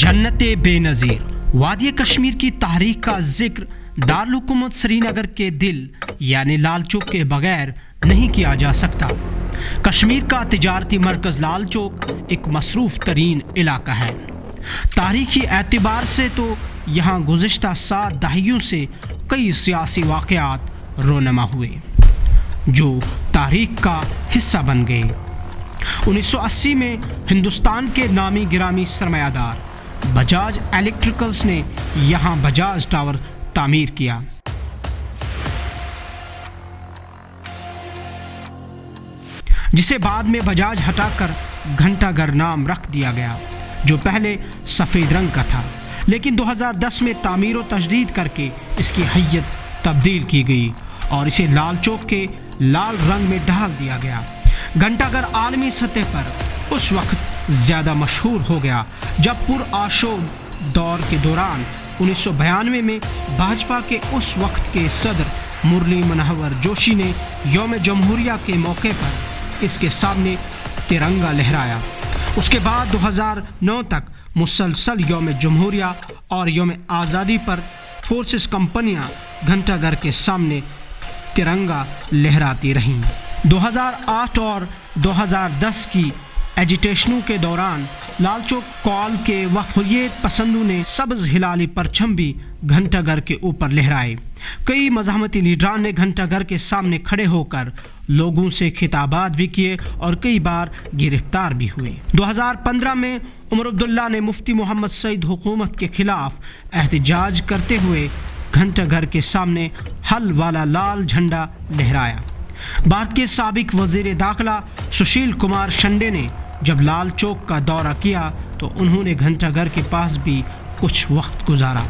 जन्नत बेनज़ीर। वादी कश्मीर की तारीख का जिक्र दारुल हुकूमत श्रीनगर के दिल यानी लाल चौक के बगैर नहीं किया जा सकता। कश्मीर का तिजारती मरकज़ लाल चौक एक मसरूफ़ तरीन इलाका है। तारीख़ी एतबार से तो यहाँ गुज़िश्ता 7 दहाइयों से कई सियासी वाक़यात रोनमा हुए जो तारीख़ का हिस्सा बन गए। 1980 में हिंदुस्तान के नामी गिरामी सरमायादार बजाज इलेक्ट्रिकल्स ने यहाँ बजाज टावर तामीर किया। जिसे बाद में बजाज हटाकर घंटाघर नाम रख दिया गया, जो पहले सफ़ेद रंग का था, लेकिन 2010 में तामीर व तजदीद करके इसकी हैयत तब्दील की गई और इसे लाल चौक के लाल रंग में ढाल दिया गया। घंटाघर आलमी सतह पर उस वक्त ज़्यादा मशहूर हो गया जब पुरआशोब दौर के दौरान 1992 में भाजपा के उस वक्त के सदर मुरली मनोहर जोशी ने यौम जमहूरिया के मौके पर इसके सामने तिरंगा लहराया। उसके बाद 2009 तक मुसलसल यौम जमहूरिया और यौम आज़ादी पर फोर्सेस कंपनियां घंटाघर के सामने तिरंगा लहराती रहीं। 2008 और 2010 की एजिटेशनों के दौरान लाल चौक कॉल के वक्त हुर्रियत पसंदों ने सब्ज़ हिलाली परचम भी घंटाघर के ऊपर लहराए। कई मज़ाहमती लीडरान ने घंटाघर के सामने खड़े होकर लोगों से खिताबात भी किए और कई बार गिरफ्तार भी हुए। 2015 में उमर अब्दुल्ला ने मुफ्ती मोहम्मद सईद हुकूमत के खिलाफ एहतजाज करते हुए घंटाघर के सामने हल वाला लाल झंडा लहराया। भारत के साबिक वज़ीर दाखिला सुशील कुमार शिंदे ने जब लाल चौक का दौरा किया तो उन्होंने घंटाघर के पास भी कुछ वक्त गुजारा।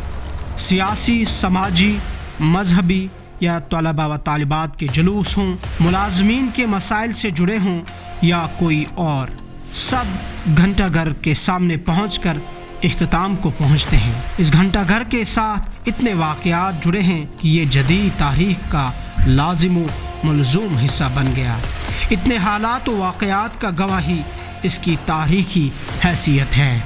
सियासी, समाजी, मजहबी या तलबा व तालिबात के जुलूस हों, मुलाजमीन के मसाइल से जुड़े हों या कोई और, सब घंटाघर के सामने पहुंचकर इख्तिताम को पहुंचते हैं। इस घंटाघर के साथ इतने वाक़यात जुड़े हैं कि ये जदीद तारीख़ का लाजिम मलज़ूम हिस्सा बन गया। इतने हालात व वाक़यात का गवाही इसकी तारीख़ी हैसियत है।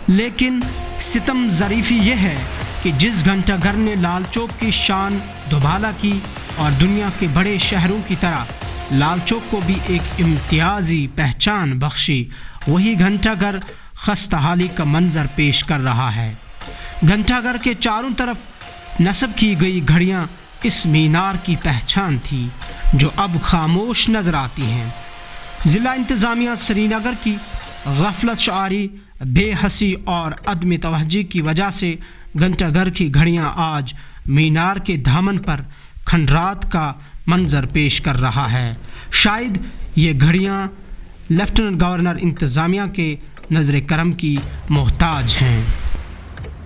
लेकिन सितम ज़रीफ़ी ये है कि जिस घंटाघर ने लाल चौक की शान दुबाला की और दुनिया के बड़े शहरों की तरह लाल चौक को भी एक इम्तियाज़ी पहचान बख्शी, वही घंटाघर खस्ताहाली का मंजर पेश कर रहा है। घंटाघर के चारों तरफ नस्ब की गई घड़ियाँ इस मीनार की पहचान थी जो अब खामोश नज़र आती हैं। ज़िला इंतज़ामिया श्रीनगर की गफलत शारी, बेहसी और अदम तवज्जो की वजह से घंटाघर की घड़ियाँ आज मीनार के दामन पर खंडरात का मंजर पेश कर रहा है। शायद ये घड़ियाँ लेफ्टिनेंट गवर्नर इंतज़ामिया के नज़र करम की मोहताज हैं।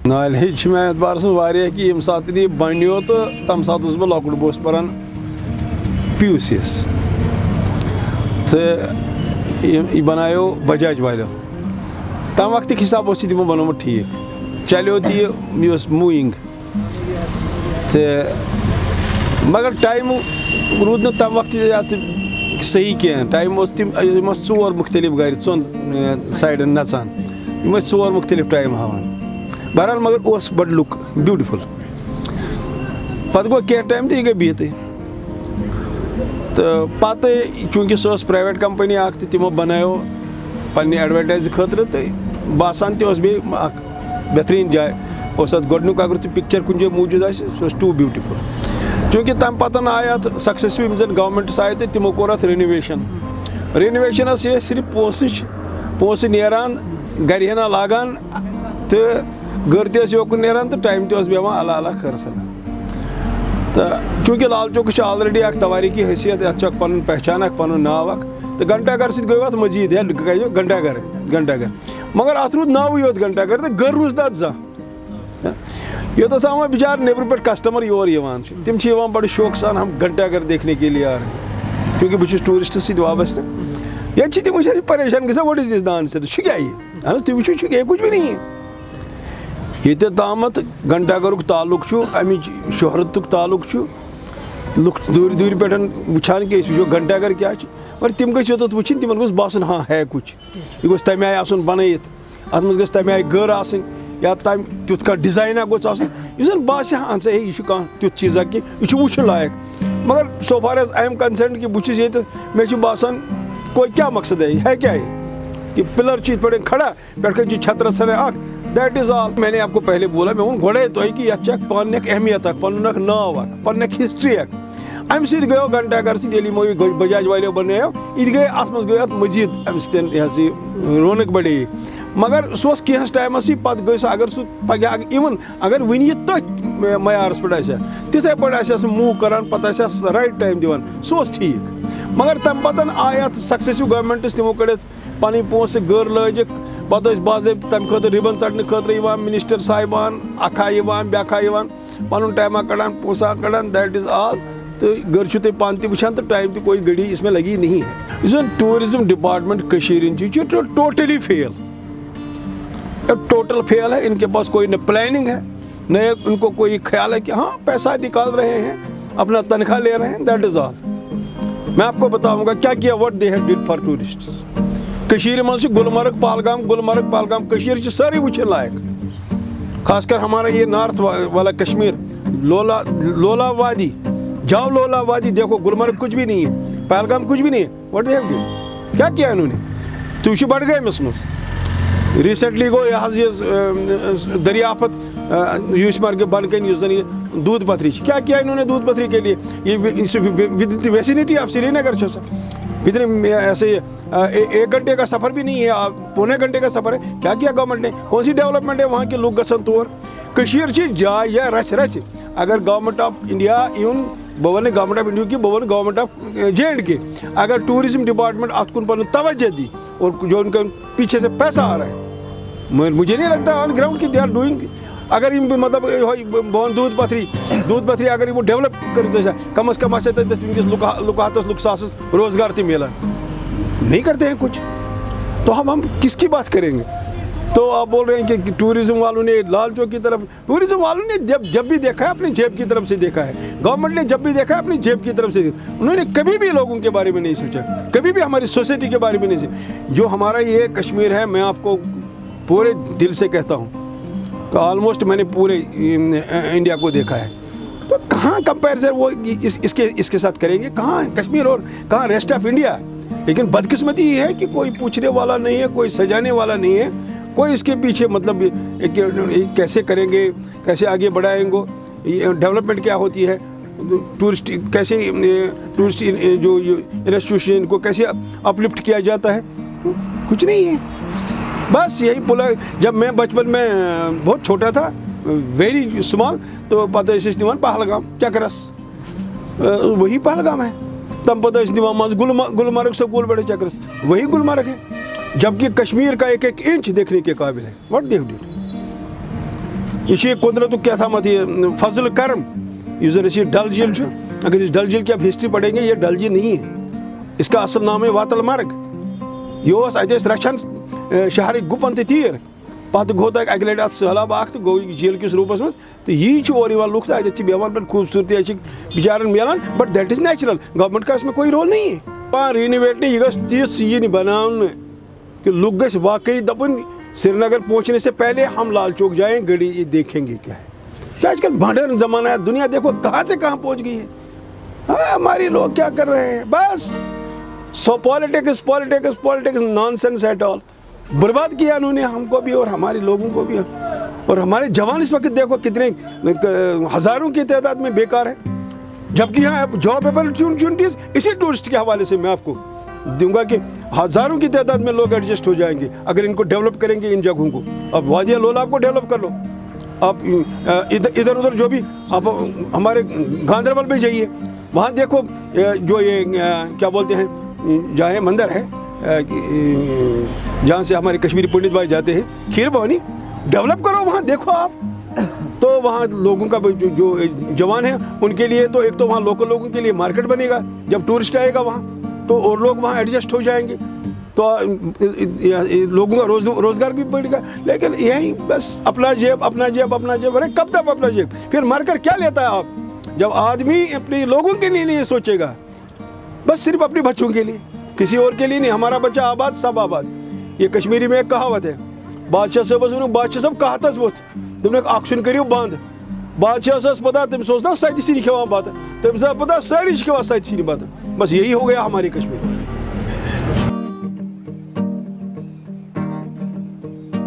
नॉलेज में एतबार से वारिया कि यम साथ ये बनियो तो तम साथ उस बल लॉकड बोस परन पीयूसीस तो ये बनायो बजाज वाले तम वक्त हिसाब उसी दिन बनो ठीक चलो ती मूविंग तो मगर टाइम रूद न तम वक्त सही कह टाइम तम 4 मुख्तलिफ गाड़ी 4 साइडन नचान 4 मुख्तलिफ टाइम हावान। बहरहाल मगर उस बड़ लुक ब्यूटीफुल पत गो क्या टाइम तो यह गई बिहत तो पत चूँकि सो प्राइवेट कंपनी तमो बनायो पन्ने एडवर्टाइज खतर तो बासान तस बेहतरीन जाए गोडनुक अगर तुम पिक्चर कुछ जाए मौजूद सह टू ब्यूटीफुल। चूँकि तम पतन आय अत सक्सेसिव यम जन गवर्नमेंट आए तो तमो कोर अत रेनोवेशन सिर्फ पोस नेरान गर हना लागान तो घर तोकन नेरान तो टाइम बेवान अला अला खर्सन तो चूँकि लाल चौक ऑलरेडी तवारीखी हैसियत अत पन पहचान पन नाव तो घंटाघर सत गो अत मजीद घंटाघर मगर अत रूद नाव योत घंटाघर तो घर रूज तक जा योत तम बेचार नेबर पे कस्टमर योर तम बड़े शौक सान हम घंटाघर देखने के लिए आ रहे हैं क्योंकि बहुत टूरिस्ट सत वाबस्त ये तम परेशान ग वट इज दिस दान से क्या ये तुम वो कुछ भी नहीं है ये तामत घंटाघर ताल्लुक अमि शोहरत ताल्लुक लुक दूर दूर पे वुचान कि वो घंटाघर क्या और तम गो वो तम गोस बासन हाँ है कुछ यह गोस तमें आय बनत अत मज तमें आय गर या तम तुथ का डिजाइना गोस आसन बास हाँ सा यह तुथ चीज़ा कि यह वुचन लायक मगर so far as I am concern कि बुझ ये मे बासान कोई क्या मकसद है क्या है कि पिलर चीज पे खड़ा पे छत्र सने दैट इज ऑल। मैंने आपको पहले बोला मैं गोड़े तो कि यह पन अहमियत पन नाव पन हिस्ट्री अम सत गो घंटा घर ये बजाज वाले बनो ये गई अत मज गई मजीद अम रौनक बढ़े मगर सह कैस टाइमस पे गई अगर सह पगह इवन अगर वन यह तथ मयारस पे तिथे पे मूव करान पे राइट टाइम दिवान सह ठीक मगर तम पतन आया सक्सेसिव गवर्नमेंट्स तमो कड़ित पन पोस गर लजिक पे बाज़ाब्त तम खुद रिबन चढ़ने खुद मिनिस्टर साहिबान अखा ब्या पन टाइमा कड़ान पोसा कड़ान दैट इज ऑल। तो घर तुम पान तचान तो टाइम तो कोई घड़ी इसमें लगी नहीं है। जो tourism department totally fail total fail है। इनके पास कोई न प्लानिंग है न इनको कोई ख्याल है कि हाँ पैसा निकाल रहे हैं अपना तनख्वाह ले रहे हैं दैट इज ऑल। मैं आपको बताऊंगा क्या किया what they had did for tourists. मज गुलमर्ग पहलगाम सारी वुचन लायक खासकर हमारा ये नॉर्थ वाला कश्मीर लोला वादी जाओ लोला वादी देखो गुलमर्ग कुछ भी नहीं है पहलगाम कुछ भी नहीं है व्हाट दे हैव डिड क्या किया इन्होंने तुम बढ़ गए मिस रिसेंटली गो यह दरियाफत यूसमर्ग बन कन दूध पथरी क्या किया इन्होंने दूध पथरी के लिए ये with the vicinity of Srinagar with ऐसे 1 घंटे का सफ़र भी नहीं है पौने घंटे का सफ़र है। क्या किया गवर्नमेंट ने कौन सी डेवलपमेंट है वहाँ के लोग गसन तौर जाए या रच अगर गवर्नमेंट ऑफ इंडिया इवन बवन गवर्नमेंट ऑफ इंडिया की बवन गवर्नमेंट ऑफ J&K अगर टूरिज्म डिपार्टमेंट अतकुन पर तवज्जो दी और जो उनके पीछे से पैसा आ रहा है मुझे नहीं लगता ऑन ग्राउंड की दे आर डूइंग अगर मतलब बवन दूध पथरी अगर वो डेवलप कर कम अज कम तुमस लुकातस लुकसास रोजगार तो मिला नहीं करते हैं कुछ तो हम किसकी बात करेंगे। तो आप बोल रहे हैं कि टूरिज्म वालों ने लाल चौक की तरफ टूरिज्म वालों ने जब भी देखा है अपनी जेब की तरफ से देखा है गवर्नमेंट ने जब भी देखा है अपनी जेब की तरफ से उन्होंने कभी भी लोगों के बारे में नहीं सोचा कभी भी हमारी सोसाइटी के बारे में नहीं सोचा। जो हमारा ये कश्मीर है मैं आपको पूरे दिल से कहता हूँ ऑलमोस्ट मैंने पूरे इंडिया को देखा है तो कहाँ कंपेरिजन वो इसके साथ करेंगे कहाँ कश्मीर और कहाँ रेस्ट ऑफ इंडिया। लेकिन बदकिस्मती ये है कि कोई पूछने वाला नहीं है कोई सजाने वाला नहीं है कोई इसके पीछे मतलब कैसे करेंगे कैसे आगे बढ़ाएंगे डेवलपमेंट क्या होती है टूरिस्ट कैसे टूरिस्ट जो इंस्टीट्यूशन को कैसे अपलिफ्ट किया जाता है कुछ नहीं है। बस यही बोला जब मैं बचपन में बहुत छोटा था वेरी स्मॉल तो पता दिवान पहलगाम चकरस वही पहलगाम है तम पता दिवान मज गुलमर्ग स्कूल बड़े चकरस वही गुलमर्ग है जबकि कश्मीर का एक इंच देखने के काबिल है। व्हाट दे डिड ये कुदरत क्या था मत फजल करम ये डल झील अगर इस डल झील की आप हिस्ट्री पढ़ेंगे ये डल झील नहीं है इसका असल नाम है वातल मर्ग यह अत रचान शहर गुपन तो तीर पे गो अक लट अत सैलाब तो गो झील किस रूपस मज तो यही और लुक तो अत बेवान पे खूबसूरती बिचारन मिलान but that is natural government का इसमें कोई रोल नहीं है। पान रिनोवेट नहीं यह तीस यह बनाने कि लोग गए वाकई दपन श्रीनगर पहुंचने से पहले हम लाल चौक जाएं गड़ी देखेंगे क्या है क्या आजकल मॉडर्न ज़माना है दुनिया देखो कहाँ से कहाँ पहुंच गई है। हमारे लोग क्या कर रहे हैं बस सो पॉलिटिक्स नॉनसेंस एट ऑल बर्बाद किया उन्होंने हमको भी और हमारे लोगों को भी और हमारे जवान इस वक्त देखो कितने हज़ारों की तादाद में बेकार है जबकि यहाँ जॉब अपॉर्चुनिटीज़ इसी टूरिस्ट के हवाले से मैं आपको दूंगा कि हज़ारों की तादाद में लोग एडजस्ट हो जाएंगे अगर इनको डेवलप करेंगे इन जगहों को। अब वादिया लोलाब को डेवलप कर लो आप इधर उधर जो भी आप हमारे गांधरबल में जाइए वहाँ देखो जो ये क्या बोलते हैं जहाँ मंदिर है जहाँ से हमारे कश्मीरी पंडित भाई जाते हैं खीर भवानी डेवलप करो वहाँ देखो आप तो वहाँ लोगों का जो जवान है उनके लिए तो एक तो वहाँ लोकल लोगों के लिए मार्केट बनेगा जब टूरिस्ट आएगा वहाँ तो और लोग वहाँ एडजस्ट हो जाएंगे तो लोगों का रोज़गार भी बढ़ेगा। लेकिन यही बस अपना जेब अरे कब तक अपना जेब फिर मर कर क्या लेता है आप जब आदमी अपने लोगों के लिए नहीं सोचेगा बस सिर्फ अपने बच्चों के लिए किसी और के लिए नहीं। हमारा बच्चा आबाद सब आबाद ये कश्मीरी में एक कहावत है بادشاہ صٲبس ووٚنُکھ بادشاہ صٲب قحطس ووٚتھ دوٚپنکھ اکھ سیُن کٔرِو بنٛد بادشاہس ٲس پتہ تٔمِس اوس نا سَتہِ سِنۍ کھٮ۪وان بتہٕ تٔمِس ٲس پتہ سٲری چھِ کھٮ۪وان سَتہِ سِنۍ بتہٕ بس یہی ہو گیا ہمارے کشمیر